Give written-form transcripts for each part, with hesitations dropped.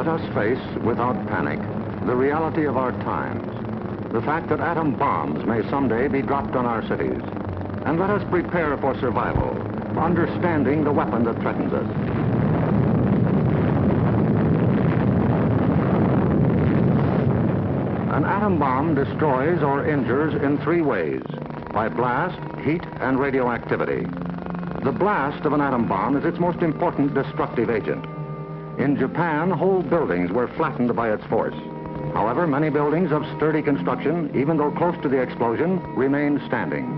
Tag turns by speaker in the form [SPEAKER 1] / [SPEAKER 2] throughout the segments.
[SPEAKER 1] Let us face, without panic, the reality of our times. The fact that atom bombs may someday be dropped on our cities. And let us prepare for survival, understanding the weapon that threatens us. An atom bomb destroys or injures in three ways: by blast, heat, and radioactivity. The blast of an atom bomb is its most important destructive agent. In Japan, whole buildings were flattened by its force. However, many buildings of sturdy construction, even though close to the explosion, remain standing.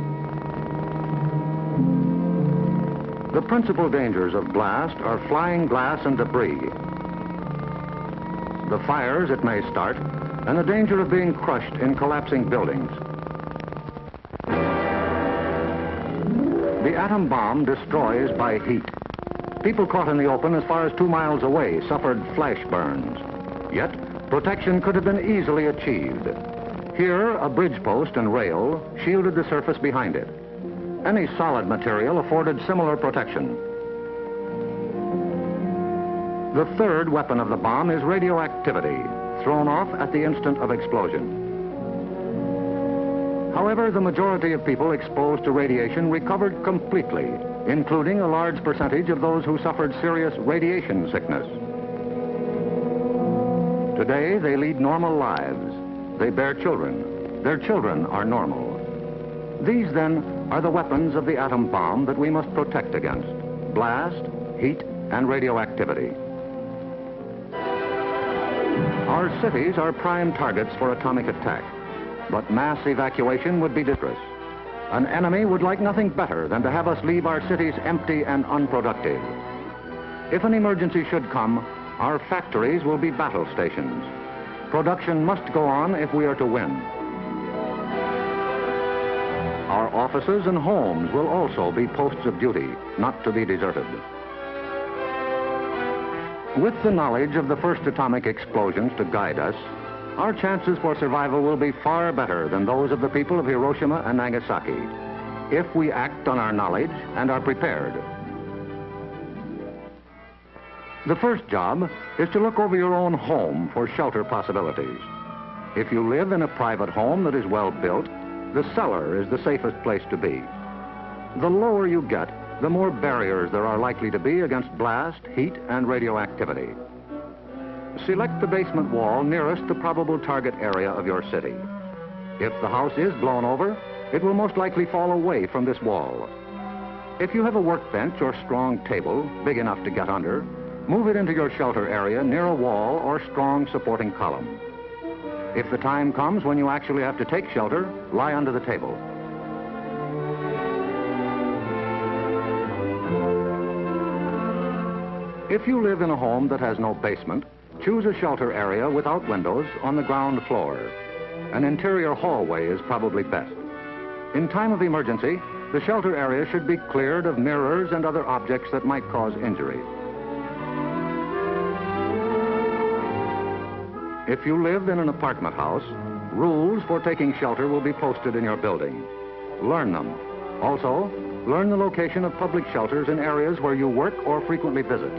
[SPEAKER 1] The principal dangers of blast are flying glass and debris, the fires it may start, and the danger of being crushed in collapsing buildings. The atom bomb destroys by heat. People caught in the open as far as 2 miles away suffered flash burns. Yet, protection could have been easily achieved. Here, a bridge post and rail shielded the surface behind it. Any solid material afforded similar protection. The third weapon of the bomb is radioactivity, thrown off at the instant of explosion. However, the majority of people exposed to radiation recovered completely, including a large percentage of those who suffered serious radiation sickness. Today, they lead normal lives. They bear children. Their children are normal. These, then, are the weapons of the atom bomb that we must protect against: blast, heat, and radioactivity. Our cities are prime targets for atomic attack, but mass evacuation would be dangerous. An enemy would like nothing better than to have us leave our cities empty and unproductive. If an emergency should come, our factories will be battle stations. Production must go on if we are to win. Our offices and homes will also be posts of duty, not to be deserted. With the knowledge of the first atomic explosions to guide us, our chances for survival will be far better than those of the people of Hiroshima and Nagasaki, if we act on our knowledge and are prepared. The first job is to look over your own home for shelter possibilities. If you live in a private home that is well built, the cellar is the safest place to be. The lower you get, the more barriers there are likely to be against blast, heat, and radioactivity. Select the basement wall nearest the probable target area of your city. If the house is blown over, it will most likely fall away from this wall. If you have a workbench or strong table big enough to get under, move it into your shelter area near a wall or strong supporting column. If the time comes when you actually have to take shelter, lie under the table. If you live in a home that has no basement, choose a shelter area without windows on the ground floor. An interior hallway is probably best. In time of emergency, the shelter area should be cleared of mirrors and other objects that might cause injury. If you live in an apartment house, rules for taking shelter will be posted in your building. Learn them. Also, learn the location of public shelters in areas where you work or frequently visit.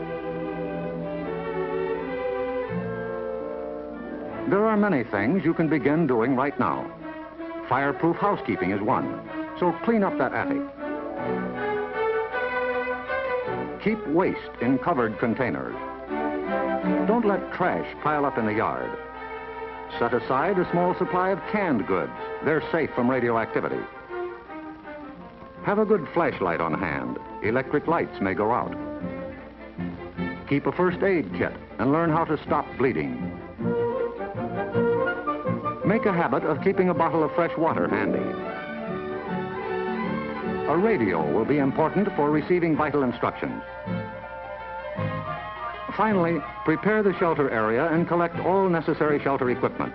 [SPEAKER 1] There are many things you can begin doing right now. Fireproof housekeeping is one, so clean up that attic. Keep waste in covered containers. Don't let trash pile up in the yard. Set aside a small supply of canned goods. They're safe from radioactivity. Have a good flashlight on hand. Electric lights may go out. Keep a first aid kit and learn how to stop bleeding. Make a habit of keeping a bottle of fresh water handy. A radio will be important for receiving vital instructions. Finally, prepare the shelter area and collect all necessary shelter equipment.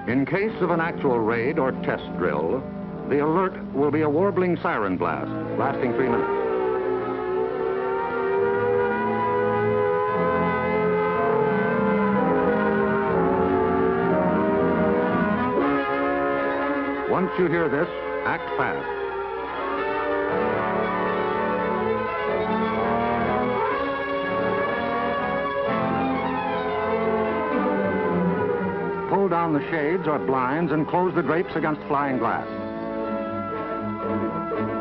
[SPEAKER 1] In case of an actual raid or test drill, the alert will be a warbling siren blast lasting 3 minutes. Once you hear this, act fast. down the shades or blinds and close the drapes against flying glass.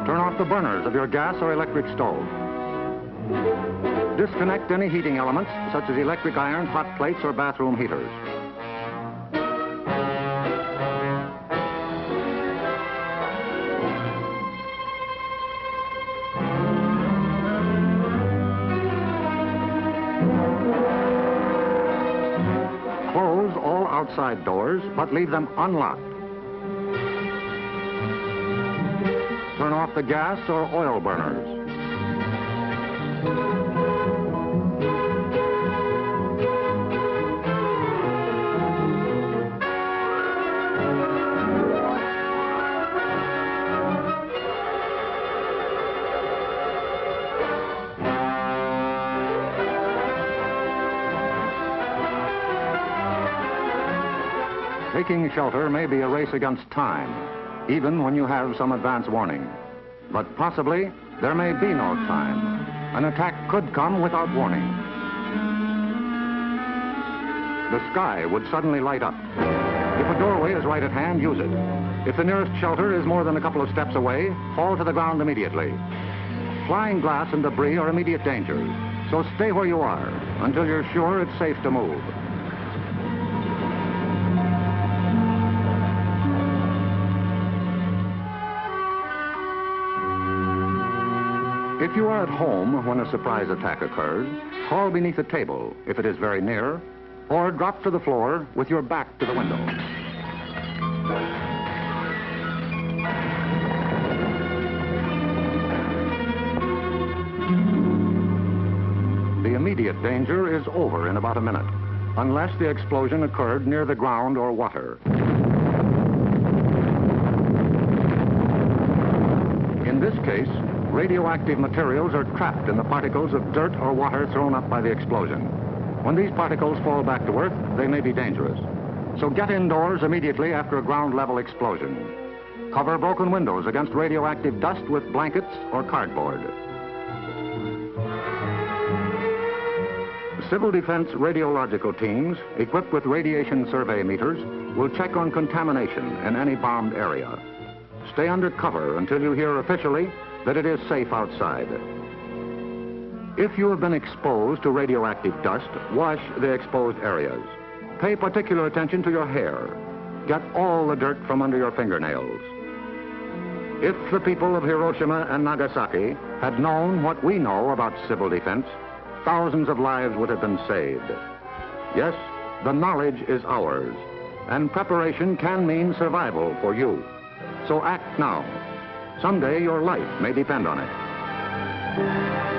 [SPEAKER 1] Turn off the burners of your gas or electric stove. Disconnect any heating elements, such as electric irons, hot plates, or bathroom heaters. Close all outside doors, but leave them unlocked. Turn off the gas or oil burners. Taking shelter may be a race against time, even when you have some advance warning. But possibly, there may be no time. An attack could come without warning. The sky would suddenly light up. If a doorway is right at hand, use it. If the nearest shelter is more than a couple of steps away, fall to the ground immediately. Flying glass and debris are immediate dangers, so stay where you are until you're sure it's safe to move. If you are at home when a surprise attack occurs, crawl beneath a table if it is very near, or drop to the floor with your back to the window. The immediate danger is over in about a minute, unless the explosion occurred near the ground or water. In this case, radioactive materials are trapped in the particles of dirt or water thrown up by the explosion. When these particles fall back to Earth, they may be dangerous. So get indoors immediately after a ground-level explosion. Cover broken windows against radioactive dust with blankets or cardboard. Civil Defense radiological teams, equipped with radiation survey meters, will check on contamination in any bombed area. Stay under cover until you hear officially that it is safe outside. If you have been exposed to radioactive dust, wash the exposed areas. Pay particular attention to your hair. Get all the dirt from under your fingernails. If the people of Hiroshima and Nagasaki had known what we know about civil defense, thousands of lives would have been saved. Yes, the knowledge is ours, and preparation can mean survival for you. So act now. Someday your life may depend on it.